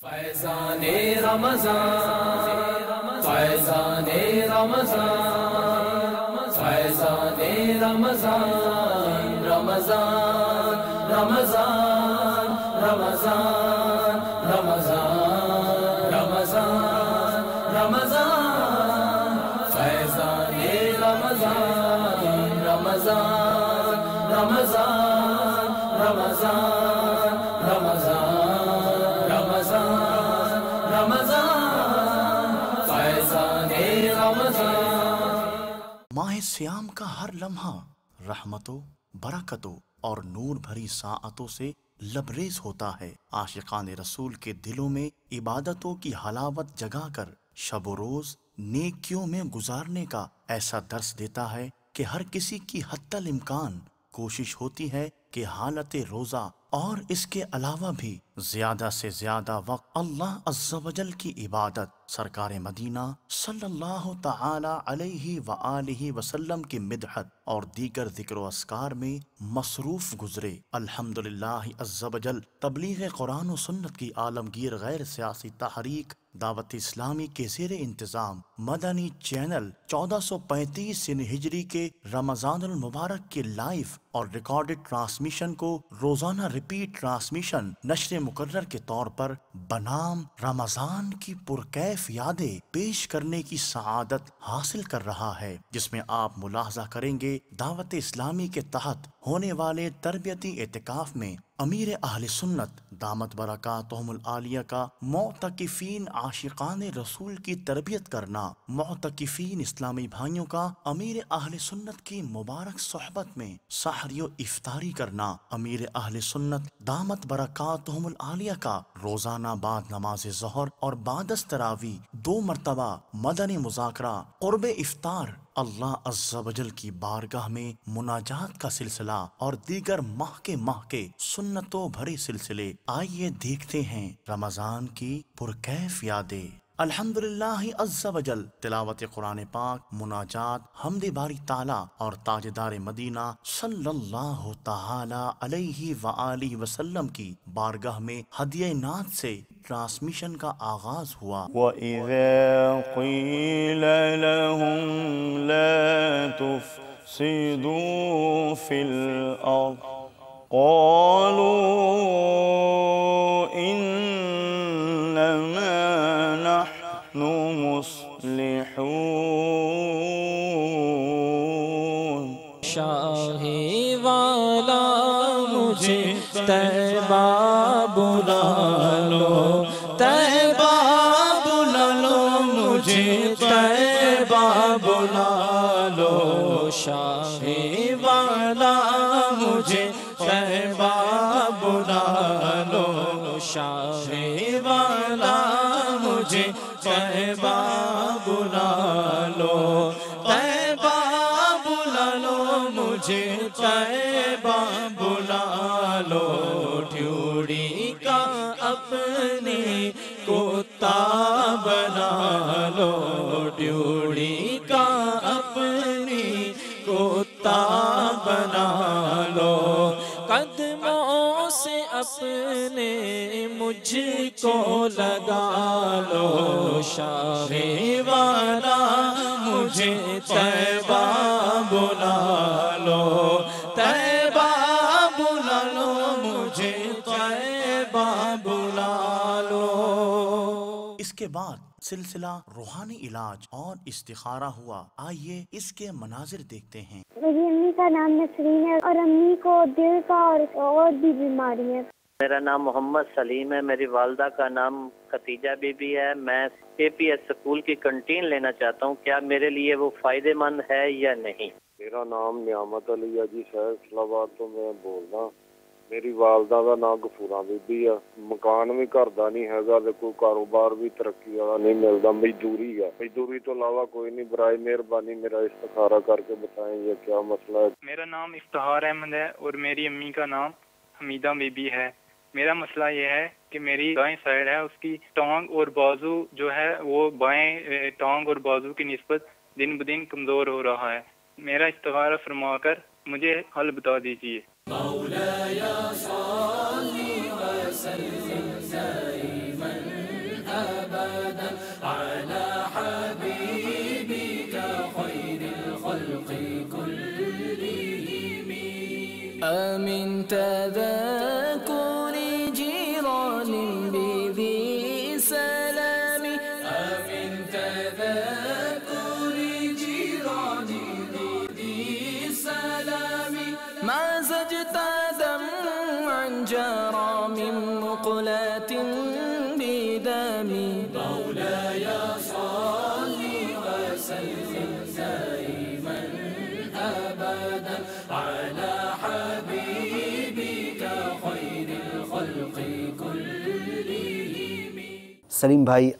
فیضان رمضان فیضان رمضان فیضان رمضان رمضان رمضان رمضان رمضان رمضان رمضان فیضان رمضان رمضان رمضان رمضان رمضان رمضان فیضان رمضان۔ ماہ سیام کا ہر لمحہ رحمتوں، برکتوں اور نور بھری ساعتوں سے لبریز ہوتا ہے۔ عاشقان رسول کے دلوں میں عبادتوں کی حلاوت جگا کر شب و روز نیکیوں میں گزارنے کا ایسا درس دیتا ہے کہ ہر کسی کی حتی الامکان کوشش ہوتی ہے کہ حالت روزہ اور اس کے علاوہ بھی زیادہ سے زیادہ وقت اللہ عز و جل کی عبادت، سرکار مدینہ صلی اللہ تعالی علیہ وآلہ وسلم کی مدحت اور دیگر ذکر و اذکار میں مصروف گزرے۔ الحمدللہ عز و جل تبلیغ قرآن و سنت کی عالمگیر غیر سیاسی تحریک دعوت اسلامی کے زیر انتظام مدنی چینل 1435 ہجری کے رمضان المبارک کے لائیو اور ریکارڈڈ ٹرانسمیشن کو روزانہ ریپیٹ ٹرانسمیشن نشر مقرر کے طور پر بنام رمضان کی پرکیف یادیں پیش کرنے کی سعادت حاصل کر رہا ہے، جس میں آپ ملاحظہ کریں گے دعوت اسلامی کے تحت ہونے والے تربیتی اعتکاف میں امیر اہل سنت دامت برکاتہم العالیہ کا معتکفین عاشقان رسول کی تربیت کرنا، معتکفین اسلامی بھائیوں کا امیر اہل سنت کی مبارک صحبت میں سحری و افطاری کرنا، امیر اہل سنت دامت برکاتہم العالیہ کا روزانہ بعد نماز ظہر اور بعد از تراویح 2 مرتبہ مدنی مذاکرہ قرب افطار، اللہ عز و جل کی بارگاہ میں مناجات کا سلسلہ اور دیگر ماہ کے سنتوں بھرے سلسلے۔ آئیے دیکھتے ہیں رمضان کی پرکیف یادیں۔ الحمدللہ عز و جل تلاوت قرآن پاک، مناجات، حمد باری تعالیٰ اور تاجدار مدینہ صلی اللہ تعالی علیہ وآلہ وسلم کی بارگاہ میں ہدیہ نعت سے ٹرانسمیشن کا آغاز ہوا۔ وَإِذَا قِيلَ لَهُمْ لَا تُفْسِدُوا فِي الْأَرْضِ قَالُوا إِنَّمَا نَحْنُ مُصْلِحُونَ۔ شاہی والا مجھے طیبہ بلا لو، طیبہ بلا لو، مجھے طیبہ بلا لو، شاہی والا مجھے طیبہ بلا لو، شاہی والا مجھے طیبہ بلا لو، طیبہ بلا لو، مجھے طیبہ بلا لو، ڈیوڑی کا اپنے کتا بنا لو، ڈیوڑی کا اپنی کتا بنا لو، قدموں سے اپنے مجھ کو لگا لو، شاہی والا مجھے طیبہ بلا لو، طیبہ بلا لو، مجھے طیبہ بلا لو۔ اس کے بعد سلسلہ روحانی علاج اور استخارہ ہوا۔ آئیے اس کے مناظر دیکھتے ہیں۔ میری امی کا نام نسرین ہے اور امی کو دل کا اور بھی بیماری ہے۔ میرا نام محمد سلیم ہے، میری والدہ کا نام ختیجہ بی بی ہے۔ میں KPS اسکول کی کنٹین لینا چاہتا ہوں، کیا میرے لیے وہ فائدہ مند ہے یا نہیں؟ میرا نام نعمت علی ہے جی، شہر اسلام آباد تو میں بولدا۔ میری والدہ کا نام غفورہ بی بی ہے، مکان بھی گھر دا نہیں ہے، کوئی کاروبار بھی ترقی والا نہیں ملتا، مزدوری ہے، مزدوری تو علاوہ کوئی نہیں۔ برائے مہربانی میرا استخارہ کر کے بتائیں یہ کیا مسئلہ ہے۔ میرا نام افتخار احمد ہے اور میری امی کا نام حمیدہ بی بی ہے۔ میرا مسئلہ یہ ہے کہ میری دائیں سائڈ ہے، اس کی ٹانگ اور بازو جو ہے وہ بائیں ٹانگ اور بازو کی نسبت دن بدن کمزور ہو رہا ہے۔ میرا استخارہ فرما کر مجھے حل بتا دیجیے۔ مولاي صل وسلم دائما أبدا على حبيبك خير الخلق كلهم. أمن تذكر جيران بذي سلام، أمن تذكر جيران بذي سلام، ما زجت دمعا جرى من مقلة بدم. مولاي صل وسلم دائما أبدا على حبيبك خير الخلق كلهم. سلیم بھائی،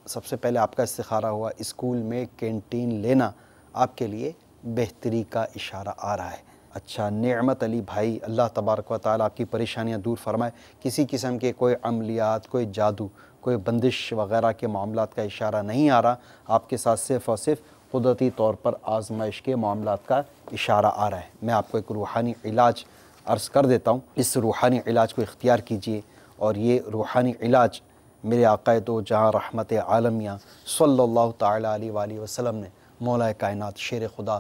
سب سے پہلے آپ کا استخارہ ہوا، اسکول میں کینٹین لینا آپ کے لیے بہتری کا اشارہ آ رہا ہے. اچھا، نعمت علی بھائی، اللہ تبارک و تعالیٰ آپ کی پریشانیاں دور فرمائے. کسی قسم کے کوئی عملیات، کوئی جادو، کوئی بندش وغیرہ کے معاملات کا اشارہ نہیں آ رہا. آپ کے ساتھ صرف اور صرف قدرتی طور پر آزمائش کے معاملات کا اشارہ آ رہا ہے. میں آپ کو ایک روحانی علاج عرض کر دیتا ہوں. اس روحانی علاج کو اختیار کیجئے، اور یہ روحانی علاج میرے آقا دو جہاں رحمت عالمیہ صلی اللہ تعالیٰ علیہ وآلہ وسلم نے مولا کائنات شیر خدا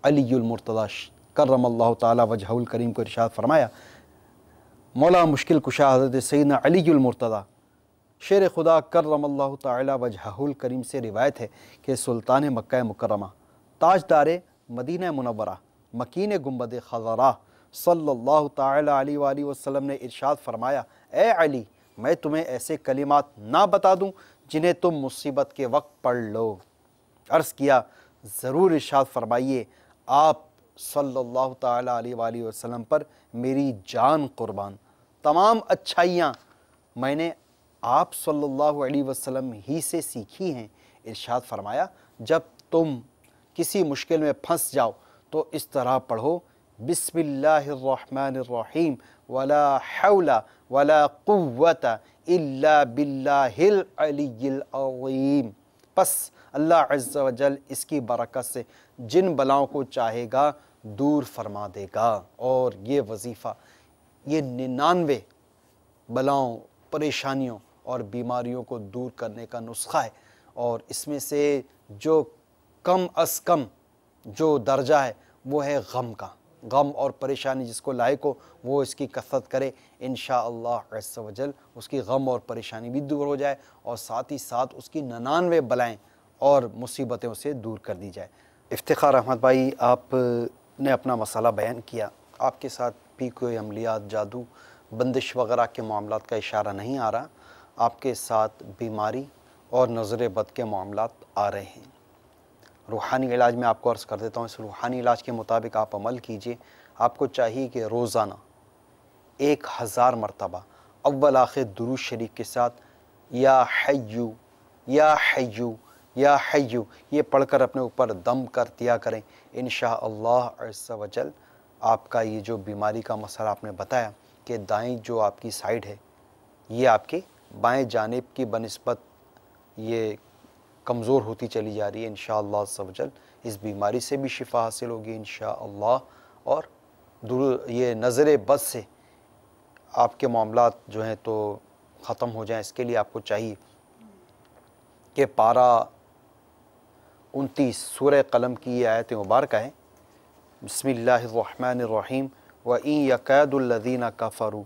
علی المرتضی کرم اللہ تعالیٰ وجہہ الکریم کو ارشاد فرمایا. مولا مشکل کشا حضرت سیدنا علی المرتضی شیر خدا کرم اللہ تعالیٰ وجہہ الکریم سے روایت ہے کہ سلطان مکہ مکرمہ، تاجدار مدینہ منورہ، مکین گنبد خضرا صلی اللہ تعالیٰ علیہ وآلہ وسلم نے ارشاد فرمایا، اے علی، میں تمہیں ایسے کلمات نہ بتا دوں جنہیں تم مصیبت کے وقت پڑھ لو. عرض کیا، ضرور ارشاد فرمائیے. آپ صلی اللہ تعالیٰ علیہ وآلہ وسلم پر میری جان قربان. تمام اچھائیاں میں نے آپ صلی اللہ علیہ وسلم ہی سے سیکھی ہیں. ارشاد فرمایا، جب تم کسی مشکل میں پھنس جاؤ تو اس طرح پڑھو، بسم اللہ الرحمن الرحیم ولا حول ولا قوت الا باللہ العلی العظیم. پس اللہ عز و جل اس کی برکت سے جن بلاؤں کو چاہے گا دور فرما دے گا. اور یہ وظیفہ، یہ 99 بلاؤں، پریشانیوں اور بیماریوں کو دور کرنے کا نسخہ ہے. اور اس میں سے جو کم از کم جو درجہ ہے وہ ہے غم کا. غم اور پریشانی جس کو لائق ہو وہ اس کی کثرت کرے، انشاءاللہ عز و جل اس کی غم اور پریشانی بھی دور ہو جائے، اور ساتھ ہی ساتھ اس کی 99 بلائیں اور مصیبتیں اسے دور کر دی جائے. افتخار احمد بھائی، آپ نے اپنا مسئلہ بیان کیا. آپ کے ساتھ بھی کوئی عملیات، جادو، بندش وغیرہ کے معاملات کا اشارہ نہیں آ رہا. آپ کے ساتھ بیماری اور نظر بد کے معاملات آ رہے ہیں. روحانی علاج میں آپ کو عرض کر دیتا ہوں. اس روحانی علاج کے مطابق آپ عمل کیجئے. آپ کو چاہیے کہ روزانہ 1000 مرتبہ اول آخر درود شریف کے ساتھ یا حیو یا حیو یا حیو یہ پڑھ کر اپنے اوپر دم کر دیا کریں. انشاءاللہ عز و جل آپ کا یہ جو بیماری کا مسئلہ آپ نے بتایا کہ دائیں جو آپ کی سائیڈ ہے یہ آپ کے بائیں جانب کی بنسبت یہ کمزور ہوتی چلی جا رہی ہے. انشاءاللہ عز و جل اس بیماری سے بھی شفا حاصل ہوگی انشاءاللہ. اور یہ نظر بد سے آپ کے معاملات جو ہیں تو ختم ہو جائیں. اس کے لیے آپ کو چاہیے کہ پارہ 29 سورہ قلم کی یہ آیت مبارکہ ہے، بسم اللہ الرحمن الرحیم وَإِن يَكَادُ الَّذِينَ كَفَرُوا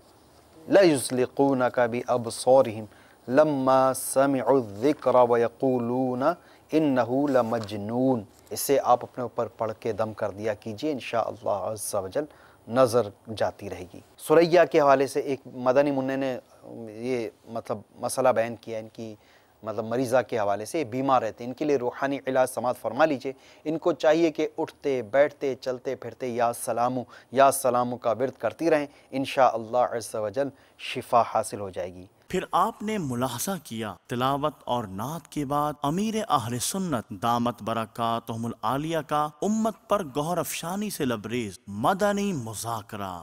لَيُزْلِقُونَكَ بِأَبْصَارِهِمْ لَمَّا سَمِعُوا الذِّكْرَ وَيَقُولُونَ إِنَّهُ لَمَجْنُونَ. اسے آپ اپنے اوپر پڑھ کے دم کر دیا کیجئے، انشاءاللہ عز و جل نظر جاتی رہے گی. سریہ کے حوالے سے ایک مدنی منع نے یہ مسئلہ بیان کیا ان کی مریضہ کے حوالے سے. بیمار رہتے ہیں، ان کے لیے روحانی علاج سماعت فرما لیجئے. ان کو چاہیے کہ اٹھتے بیٹھتے چلتے پھرتے یا سلامو کا ورد کرتی رہیں. انشاءاللہ عز و جل شفا حاصل ہو جائے گی. پھر آپ نے ملاحظہ کیا تلاوت اور نعت کے بعد امیر اہل سنت دامت برکاتہم العالیہ کا امت پر گوہر افشانی سے لبریز مدنی مذاکرہ.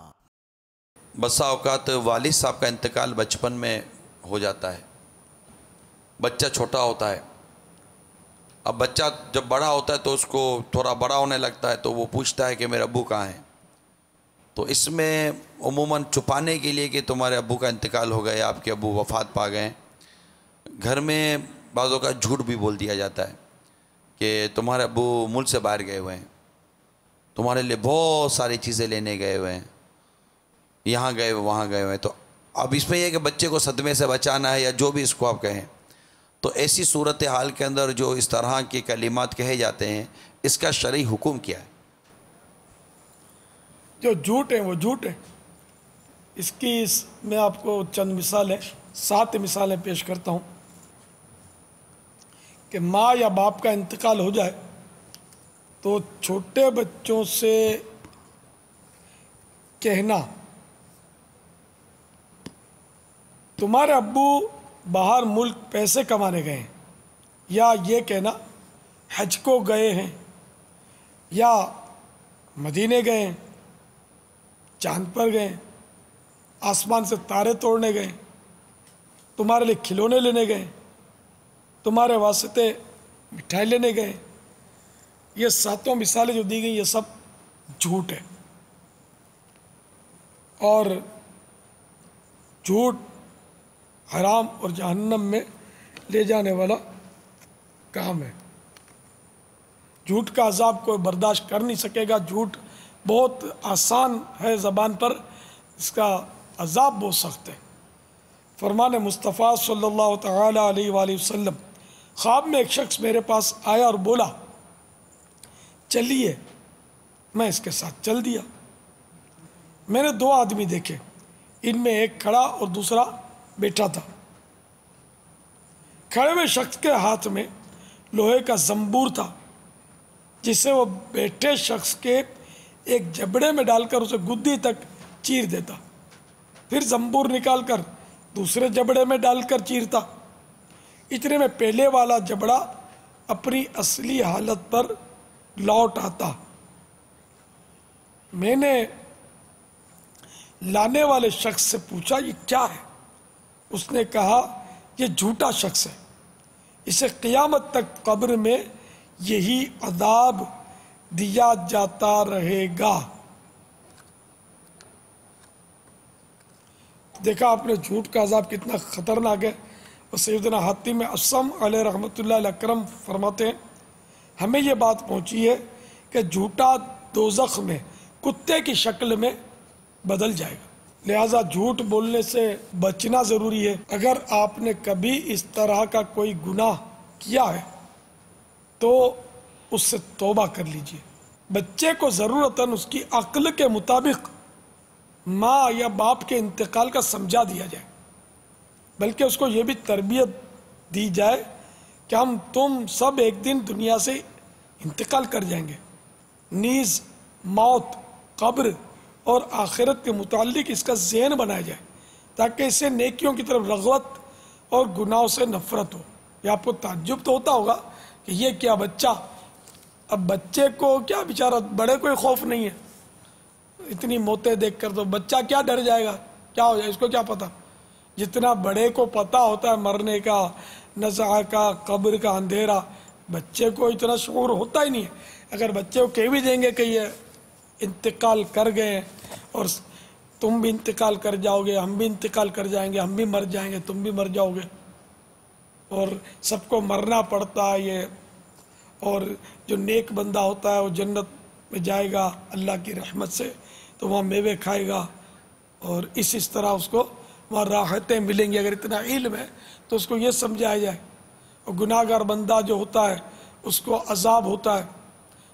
بسا اوقات والد صاحب کا انتقال بچپن میں ہو جاتا ہے، بچہ چھوٹا ہوتا ہے. اب بچہ جب بڑا ہوتا ہے تو اس کو تھوڑا بڑا ہونے لگتا ہے تو وہ پوچھتا ہے کہ میرے ابو کہاں ہیں. تو اس میں عموماً چھپانے کے لیے کہ تمہارے ابو کا انتقال ہو گیا، آپ کے ابو وفات پا گئے، گھر میں بعض اوقات جھوٹ بھی بول دیا جاتا ہے کہ تمہارے ابو ملک سے باہر گئے ہوئے ہیں، تمہارے لیے بہت ساری چیزیں لینے گئے ہوئے ہیں، یہاں گئے ہوئے وہاں گئے ہوئے ہیں. تو اب اس میں یہ کہ بچے کو صدمے سے بچانا ہے یا جو بھی اس کو آپ کہیں، تو ایسی صورتحال کے اندر جو اس طرح کے کلمات کہے جاتے ہیں اس کا شرعی حکم کیا ہے؟ جو جھوٹ ہیں وہ جھوٹ ہیں. اس کی میں آپ کو چند مثالیں 7 مثالیں پیش کرتا ہوں کہ ماں یا باپ کا انتقال ہو جائے تو چھوٹے بچوں سے کہنا تمہارے ابو باہر ملک پیسے کمانے گئے ہیں، یا یہ کہنا حج کو گئے ہیں، یا مدینے گئے ہیں، چاند پر گئے، آسمان سے تارے توڑنے گئے، تمہارے لیے کھلونے لینے گئے، تمہارے واسطے مٹھائی لینے گئے، یہ 7 مثالیں جو دی گئی یہ سب جھوٹ ہے. اور جھوٹ حرام اور جہنم میں لے جانے والا کام ہے. جھوٹ کا عذاب کوئی برداشت کر نہیں سکے گا. جھوٹ بہت آسان ہے زبان پر، اس کا عذاب بہت سخت ہے. فرمان مصطفیٰ صلی اللہ تعالی علیہ وآلہ وسلم، خواب میں ایک شخص میرے پاس آیا اور بولا چلیے، میں اس کے ساتھ چل دیا. میں نے 2 آدمی دیکھے، ان میں ایک کھڑا اور دوسرا بیٹھا تھا. کھڑے ہوئے شخص کے ہاتھ میں لوہے کا زنبور تھا جسے وہ بیٹھے شخص کے ایک جبڑے میں ڈال کر اسے گدی تک چیر دیتا، پھر زنبور نکال کر دوسرے جبڑے میں ڈال کر چیرتا. اتنے میں پہلے والا جبڑا اپنی اصلی حالت پر لوٹ آتا. میں نے لانے والے شخص سے پوچھا یہ کیا ہے؟ اس نے کہا یہ جھوٹا شخص ہے، اسے قیامت تک قبر میں یہی عذاب دیا جاتا رہے گا. دیکھا آپ نے جھوٹ کا عذاب کتنا خطرناک ہے. اور سیدنا حاتم اصم علیہ رحمۃ اللہ علیہ اکرم فرماتے ہیں ہمیں یہ بات پہنچی ہے کہ جھوٹا دوزخ میں کتے کی شکل میں بدل جائے گا. لہٰذا جھوٹ بولنے سے بچنا ضروری ہے. اگر آپ نے کبھی اس طرح کا کوئی گناہ کیا ہے تو اس سے توبہ کر لیجئے. بچے کو ضرورتاً اس کی عقل کے مطابق ماں یا باپ کے انتقال کا سمجھا دیا جائے، بلکہ اس کو یہ بھی تربیت دی جائے کہ تم سب ایک دن دنیا سے انتقال کر جائیں گے. نیز موت، قبر اور آخرت کے متعلق اس کا ذہن بنایا جائے تاکہ اسے نیکیوں کی طرف رغبت اور گناہوں سے نفرت ہو. یہ آپ کو تعجب تو ہوتا ہوگا کہ یہ کیا بچہ، اب بچے کو کیا بیچارہ بڑے کوئی خوف نہیں ہے، اتنی موتیں دیکھ کر تو بچہ کیا ڈر جائے گا، کیا ہو جائے، اس کو کیا پتا. جتنا بڑے کو پتا ہوتا ہے مرنے کا، نزع کا، قبر کا اندھیرا، بچے کو اتنا شعور ہوتا ہی نہیں ہے. اگر بچے کو کہہ بھی دیں گے کہ یہ انتقال کر گئے اور تم بھی انتقال کر جاؤ گے، ہم بھی انتقال کر جائیں گے، ہم بھی مر جائیں گے، تم بھی مر جاؤ گے، اور سب کو مرنا پڑتا ہے یہ، اور جو نیک بندہ ہوتا ہے وہ جنت میں جائے گا اللہ کی رحمت سے، تو وہاں میوے کھائے گا اور اس طرح اس کو وہاں راحتیں ملیں گی. اگر اتنا علم ہے تو اس کو یہ سمجھایا جائے. اور گناہ گار بندہ جو ہوتا ہے اس کو عذاب ہوتا ہے،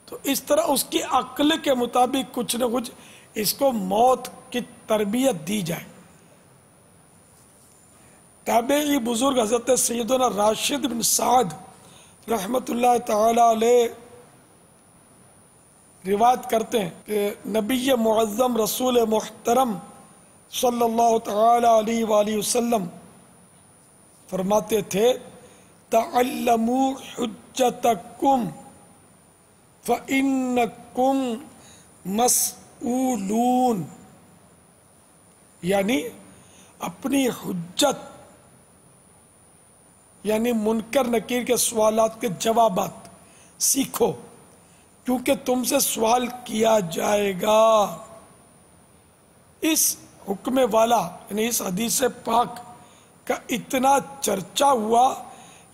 تو اس طرح اس کی عقل کے مطابق کچھ نہ کچھ اس کو موت کی تربیت دی جائے. تابعی بزرگ حضرت سیدنا راشد بن سعد رحمت اللہ تعالی علیہ روایت کرتے ہیں کہ نبی معظم رسول محترم صلی اللہ تعالی علیہ وآلہ وسلم فرماتے تھے تعلموا حجتکم فإنکم مسئولون، یعنی اپنی حجت یعنی منکر نکیر کے سوالات کے جوابات سیکھو کیونکہ تم سے سوال کیا جائے گا. اس حکم والا یعنی اس حدیث پاک کا اتنا چرچا ہوا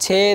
6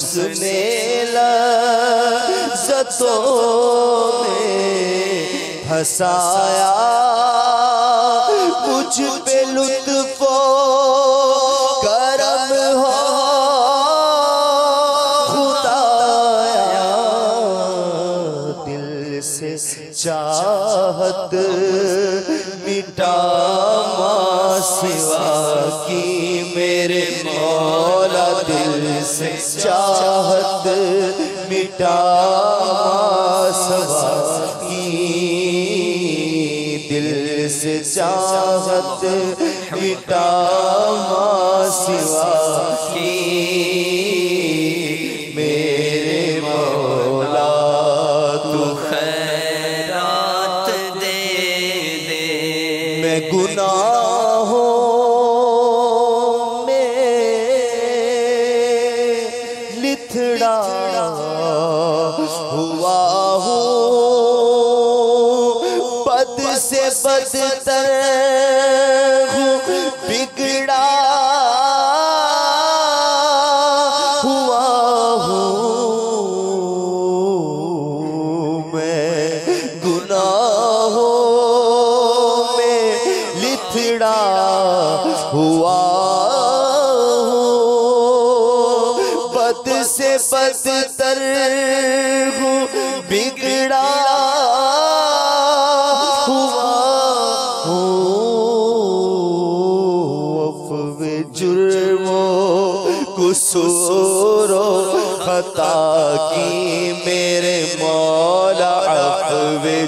حسن لذتوں میں پھنسایا مجھ پہ لطف و کرم ہو خدایا دل سے چاہت مٹا ما سوا کی میرے مولا دل سے چاہت مٹا ما سوا کی دل سے چاہت مٹا ما سوا کی میرے مولا تو خیرات دے دے میں گناہوں میں لتھڑا ہوا ہوں بد سے بدتر ہوں بگڑا ہوا ہوں میں گناہوں میں لتھڑا ہوا ہوں بد سے بدتر ہوں بگڑا ہوا ہوں جرم و قصور و خطا کی میرے مولا عفو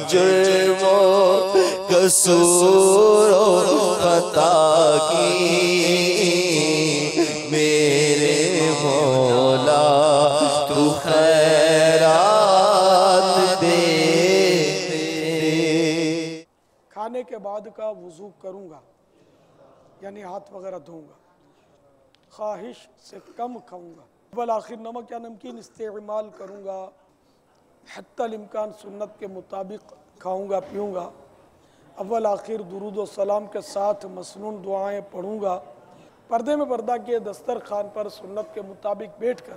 جرم و قصور و خطا کی میرے مولا تو خیرات دے کھانے کے بعد کا وضو کروں گا یعنی ہاتھ وغیرہ دھوں گا خواہش سے کم کھاؤں گا اول آخر نمک یا نمکین استعمال کروں گا حتی الامکان سنت کے مطابق کھاؤں گا پیوں گا اول آخر درود و سلام کے ساتھ مسنون دعائیں پڑھوں گا پردے میں پردہ کیے دسترخوان پر سنت کے مطابق بیٹھ کر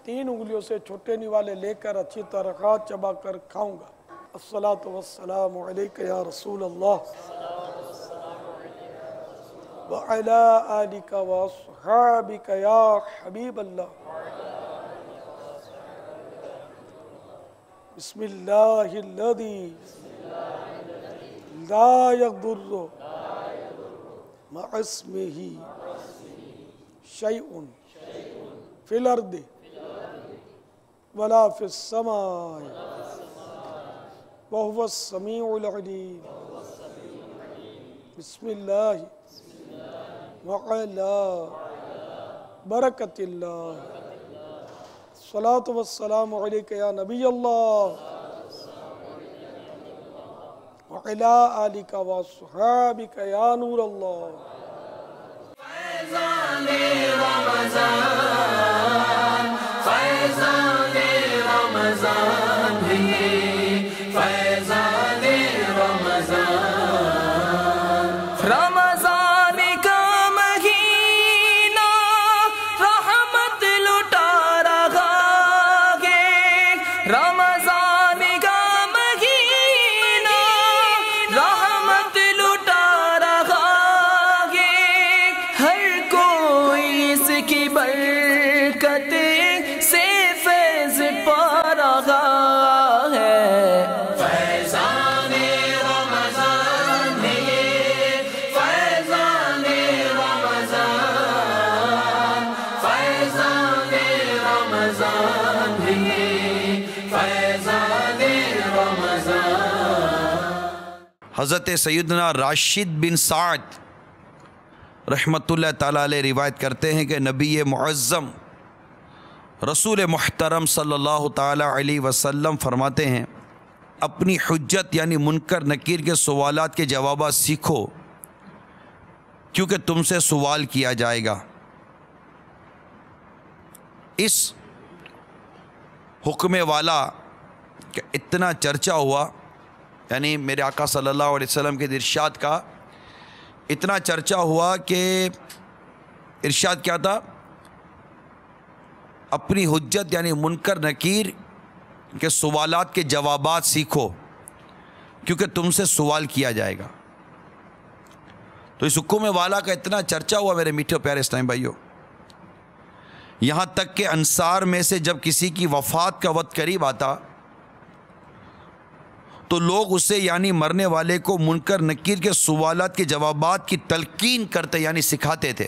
3 انگلیوں سے چھوٹے نوالے لے کر اچھی طرح چبا کر کھاؤں گا الصلاۃ والسلام علیک یا رسول اللہ وعلی آلک واصحابک یا حبیب اللہ بسم اللہ الذی لا یضر مع اسمہ شیء فی الارض ولا فی السماء وهو السمیع العلیم بسم اللہ وعلا برکت اللہ الصلاة والسلام علیک یا نبی اللہ وعلا آلک واصحابک یا نور اللہ فیضان رمضان فیضان رمضان ہے فیضان رمضان رمضان کا مہینہ رحمت لٹا رہا ہے رمضان کا مہینہ رحمت لٹا رہا ہے ہر کوئی اس کی برکت سے فیض پا رہا ہے فیضان رمضان ہے فیضان رمضان فیضان رمضان ہے فیضان رمضان حضرت سیدنا راشد بن سعد رحمۃ اللہ تعالیٰ علیہ روایت کرتے ہیں کہ نبی معظم رسول محترم صلی اللہ تعالیٰ علیہ وسلم فرماتے ہیں اپنی حجت یعنی منکر نکیر کے سوالات کے جوابات سیکھو کیونکہ تم سے سوال کیا جائے گا اس حکم والا کہ اتنا چرچا ہوا یعنی میرے آقا صلی اللہ علیہ وسلم کے ارشاد کا اتنا چرچا ہوا کہ ارشاد کیا تھا اپنی حجت یعنی منکر نکیر کے سوالات کے جوابات سیکھو، کیونکہ تم سے سوال کیا جائے گا۔ تو اس حکم والا کا اتنا چرچا ہوا میرے میٹھے پیارے اسلامی بھائیوں، یہاں تک کہ انصار میں سے جب کسی کی وفات کا وقت قریب آتا تو لوگ اسے یعنی مرنے والے کو منکر نکیر کے سوالات کے جوابات کی تلقین کرتے یعنی سکھاتے تھے۔